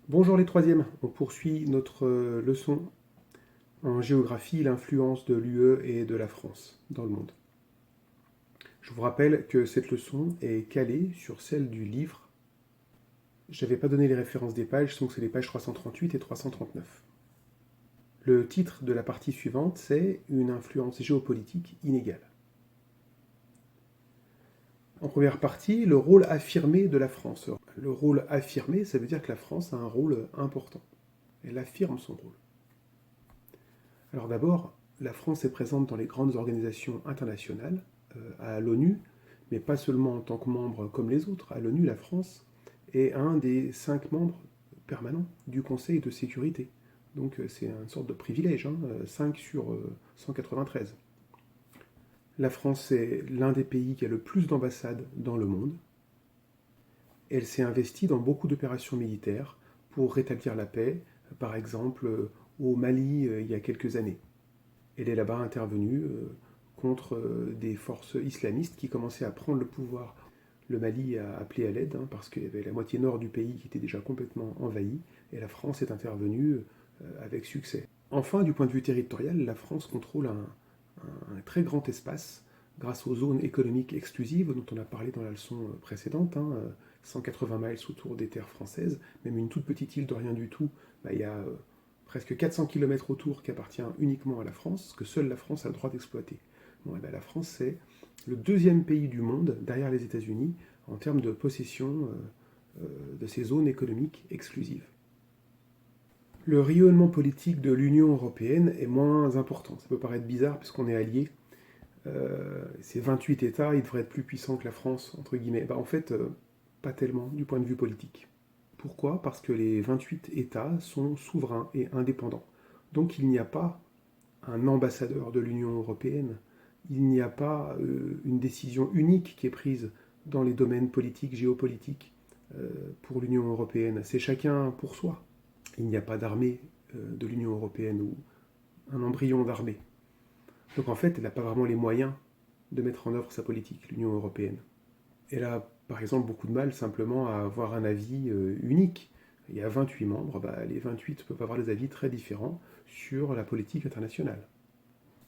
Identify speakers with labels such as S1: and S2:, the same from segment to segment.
S1: Bonjour les troisièmes, on poursuit notre leçon en géographie, l'influence de l'UE et de la France dans le monde. Je vous rappelle que cette leçon est calée sur celle du livre. Je n'avais pas donné les références des pages, donc c'est les pages 338 et 339. Le titre de la partie suivante, c'est Une influence géopolitique inégale. En première partie, le rôle affirmé de la France. Le rôle affirmé, ça veut dire que la France a un rôle important. Elle affirme son rôle. Alors d'abord, la France est présente dans les grandes organisations internationales, à l'ONU, mais pas seulement en tant que membre comme les autres. À l'ONU, la France est un des 5 membres permanents du Conseil de sécurité. Donc c'est une sorte de privilège, 5 sur 193. La France est l'un des pays qui a le plus d'ambassades dans le monde. Elle s'est investie dans beaucoup d'opérations militaires pour rétablir la paix, par exemple au Mali il y a quelques années. Elle est là-bas intervenue contre des forces islamistes qui commençaient à prendre le pouvoir. Le Mali a appelé à l'aide parce qu'il y avait la moitié nord du pays qui était déjà complètement envahie et la France est intervenue avec succès. Enfin, du point de vue territorial, la France contrôle un très grand espace grâce aux zones économiques exclusives dont on a parlé dans la leçon précédente, 180 miles autour des terres françaises, même une toute petite île de rien du tout, il y a presque 400 km autour qui appartient uniquement à la France, que seule la France a le droit d'exploiter. Bon, la France, c'est le deuxième pays du monde, derrière les États-Unis, en termes de possession de ces zones économiques exclusives. Le rayonnement politique de l'Union européenne est moins important. Ça peut paraître bizarre puisqu'on est alliés. Ces 28 États, ils devraient être plus puissants que la France, entre guillemets. En fait, pas tellement du point de vue politique. Pourquoi? Parce que les 28 États sont souverains et indépendants. Donc il n'y a pas un ambassadeur de l'Union européenne, il n'y a pas une décision unique qui est prise dans les domaines politiques, géopolitiques pour l'Union européenne. C'est chacun pour soi. Il n'y a pas d'armée de l'Union européenne ou un embryon d'armée. Donc en fait, elle n'a pas vraiment les moyens de mettre en œuvre sa politique, l'Union européenne. Elle a par exemple beaucoup de mal simplement à avoir un avis unique. Il y a 28 membres, les 28 peuvent avoir des avis très différents sur la politique internationale.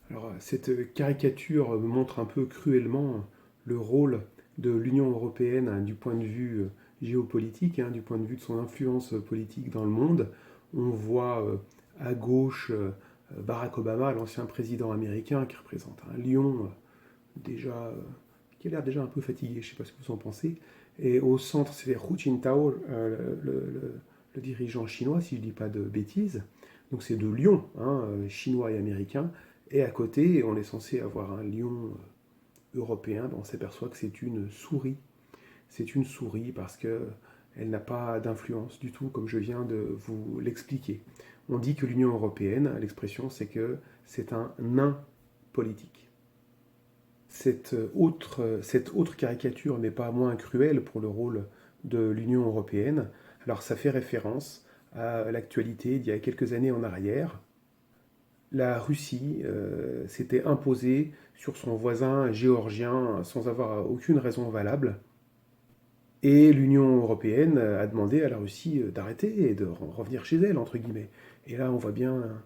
S1: Alors cette caricature montre un peu cruellement le rôle de l'Union européenne du point de vue géopolitique, du point de vue de son influence politique dans le monde. On voit à gauche Barack Obama, l'ancien président américain, qui représente un lion déjà qui a l'air déjà un peu fatigué, je ne sais pas ce que vous en pensez. Et au centre, c'est Hu Jintao, le dirigeant chinois, si je ne dis pas de bêtises. Donc c'est deux lions, chinois et américains. Et à côté, on est censé avoir un lion européen. On s'aperçoit que c'est une souris. C'est une souris parce qu'elle n'a pas d'influence du tout, comme je viens de vous l'expliquer. On dit que l'Union européenne, l'expression, c'est que c'est un nain politique. Cette autre caricature n'est pas moins cruelle pour le rôle de l'Union européenne. Alors ça fait référence à l'actualité d'il y a quelques années en arrière. La Russie s'était imposée sur son voisin géorgien sans avoir aucune raison valable. Et l'Union européenne a demandé à la Russie d'arrêter et de revenir chez elle, entre guillemets. Et là, on voit bien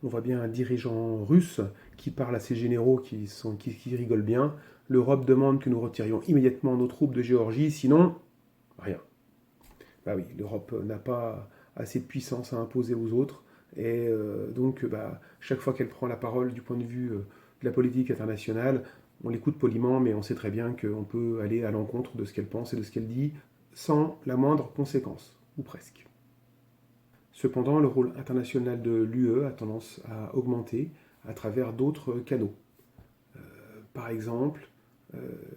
S1: un dirigeant russe qui parle à ses généraux qui rigolent bien. L'Europe demande que nous retirions immédiatement nos troupes de Géorgie, sinon, rien. Oui, l'Europe n'a pas assez de puissance à imposer aux autres. Et donc, chaque fois qu'elle prend la parole du point de vue de la politique internationale, on l'écoute poliment, mais on sait très bien qu'on peut aller à l'encontre de ce qu'elle pense et de ce qu'elle dit sans la moindre conséquence, ou presque. Cependant, le rôle international de l'UE a tendance à augmenter à travers d'autres canaux. Par exemple,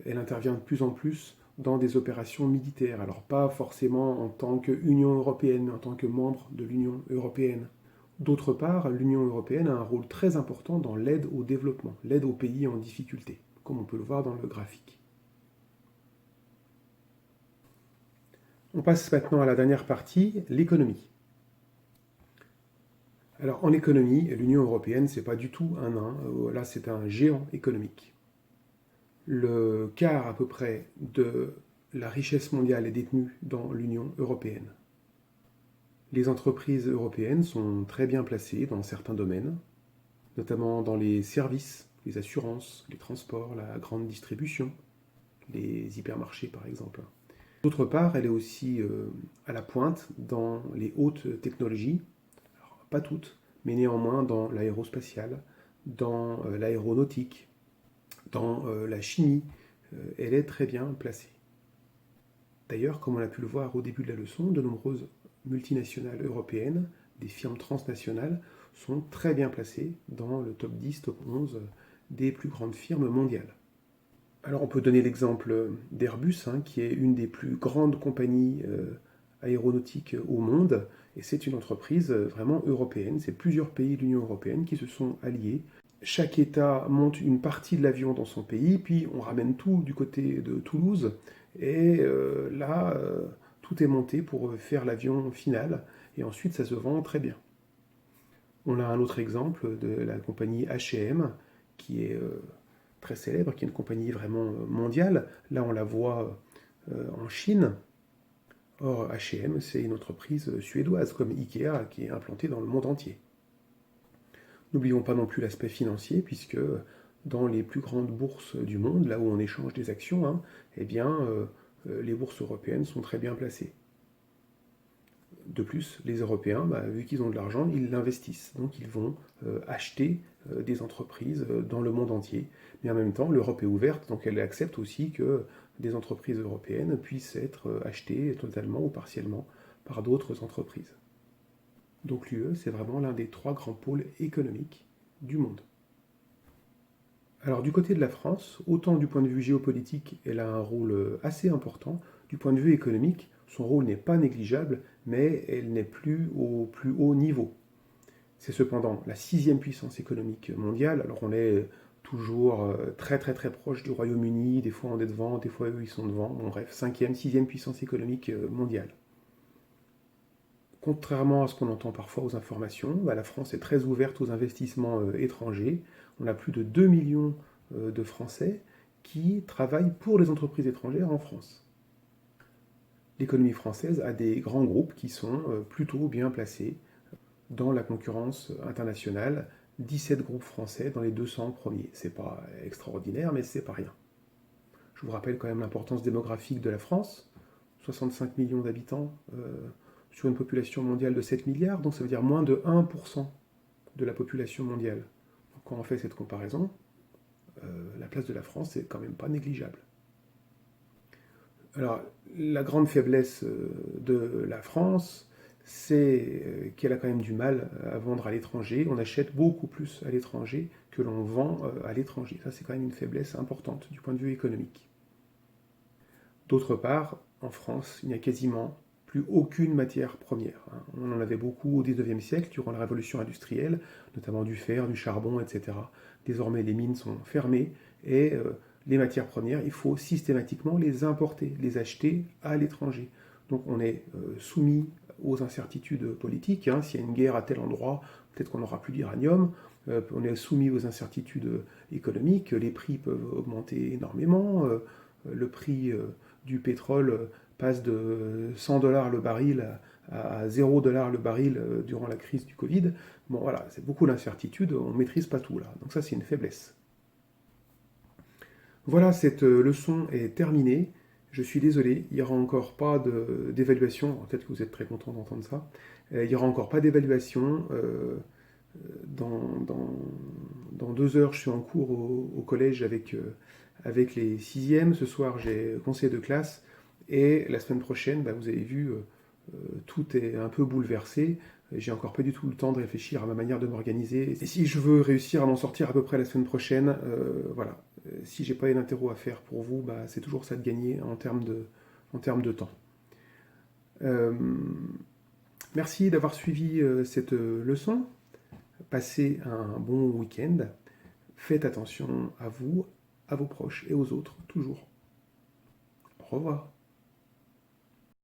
S1: elle intervient de plus en plus dans des opérations militaires. Alors pas forcément en tant qu'Union européenne, mais en tant que membre de l'Union européenne. D'autre part, l'Union européenne a un rôle très important dans l'aide au développement, l'aide aux pays en difficulté, comme on peut le voir dans le graphique. On passe maintenant à la dernière partie, l'économie. Alors en économie, l'Union européenne, c'est pas du tout un nain, là c'est un géant économique. Le quart à peu près de la richesse mondiale est détenu dans l'Union européenne. Les entreprises européennes sont très bien placées dans certains domaines, notamment dans les services, les assurances, les transports, la grande distribution, les hypermarchés par exemple. D'autre part, elle est aussi à la pointe dans les hautes technologies, alors, pas toutes, mais néanmoins dans l'aérospatiale, dans l'aéronautique, dans la chimie, elle est très bien placée. D'ailleurs, comme on a pu le voir au début de la leçon, de nombreuses multinationales européennes, des firmes transnationales, sont très bien placées dans le top 10, top 11 des plus grandes firmes mondiales. Alors on peut donner l'exemple d'Airbus, hein, qui est une des plus grandes compagnies aéronautiques au monde, et c'est une entreprise vraiment européenne. C'est plusieurs pays de l'Union européenne qui se sont alliés. Chaque État monte une partie de l'avion dans son pays, puis on ramène tout du côté de Toulouse, et là, tout est monté pour faire l'avion final, et ensuite ça se vend très bien. On a un autre exemple de la compagnie H&M, qui est très célèbre, qui est une compagnie vraiment mondiale. Là, on la voit en Chine. Or, H&M, c'est une entreprise suédoise, comme Ikea, qui est implantée dans le monde entier. N'oublions pas non plus l'aspect financier, puisque dans les plus grandes bourses du monde, là où on échange des actions, hein, eh bien, les bourses européennes sont très bien placées. De plus, les Européens, vu qu'ils ont de l'argent, ils l'investissent. Donc ils vont acheter des entreprises dans le monde entier. Mais en même temps, l'Europe est ouverte, donc elle accepte aussi que des entreprises européennes puissent être achetées totalement ou partiellement par d'autres entreprises. Donc l'UE, c'est vraiment l'un des 3 grands pôles économiques du monde. Alors du côté de la France, autant du point de vue géopolitique, elle a un rôle assez important, du point de vue économique, son rôle n'est pas négligeable, mais elle n'est plus au plus haut niveau. C'est cependant la 6e puissance économique mondiale, alors on est toujours très très très proche du Royaume-Uni, des fois on est devant, des fois eux ils sont devant, bon bref, 5e, 6e puissance économique mondiale. Contrairement à ce qu'on entend parfois aux informations, la France est très ouverte aux investissements étrangers. On a plus de 2 millions de Français qui travaillent pour les entreprises étrangères en France. L'économie française a des grands groupes qui sont plutôt bien placés dans la concurrence internationale. 17 groupes français dans les 200 premiers. C'est pas extraordinaire, mais c'est pas rien. Je vous rappelle quand même l'importance démographique de la France. 65 millions d'habitants sur une population mondiale de 7 milliards, donc ça veut dire moins de 1% de la population mondiale. Donc quand on fait cette comparaison, la place de la France est quand même pas négligeable. Alors, la grande faiblesse de la France, c'est qu'elle a quand même du mal à vendre à l'étranger. On achète beaucoup plus à l'étranger que l'on vend à l'étranger. Ça, c'est quand même une faiblesse importante du point de vue économique. D'autre part, en France, il n'y a quasiment plus aucune matière première. On en avait beaucoup au XIXe siècle, durant la révolution industrielle, notamment du fer, du charbon, etc. Désormais, les mines sont fermées et les matières premières, il faut systématiquement les importer, les acheter à l'étranger. Donc on est soumis aux incertitudes politiques. S'il y a une guerre à tel endroit, peut-être qu'on n'aura plus d'uranium. On est soumis aux incertitudes économiques. Les prix peuvent augmenter énormément. Le prix du pétrole passe de 100 $ le baril à 0 $ le baril durant la crise du Covid. Bon voilà, c'est beaucoup d'incertitudes, on ne maîtrise pas tout là. Donc ça c'est une faiblesse. Voilà, cette leçon est terminée. Je suis désolé, il n'y aura encore pas d'évaluation. Peut-être que vous êtes très content d'entendre ça. Il n'y aura encore pas d'évaluation. Dans 2 heures, je suis en cours au collège avec les 6e. Ce soir, j'ai conseil de classe. Et la semaine prochaine, vous avez vu, tout est un peu bouleversé. J'ai encore pas du tout le temps de réfléchir à ma manière de m'organiser. Et si je veux réussir à m'en sortir à peu près la semaine prochaine, voilà. Si j'ai pas une interro à faire pour vous, c'est toujours ça de gagner en termes de temps. Merci d'avoir suivi cette leçon. Passez un bon week-end. Faites attention à vous, à vos proches et aux autres, toujours. Au revoir.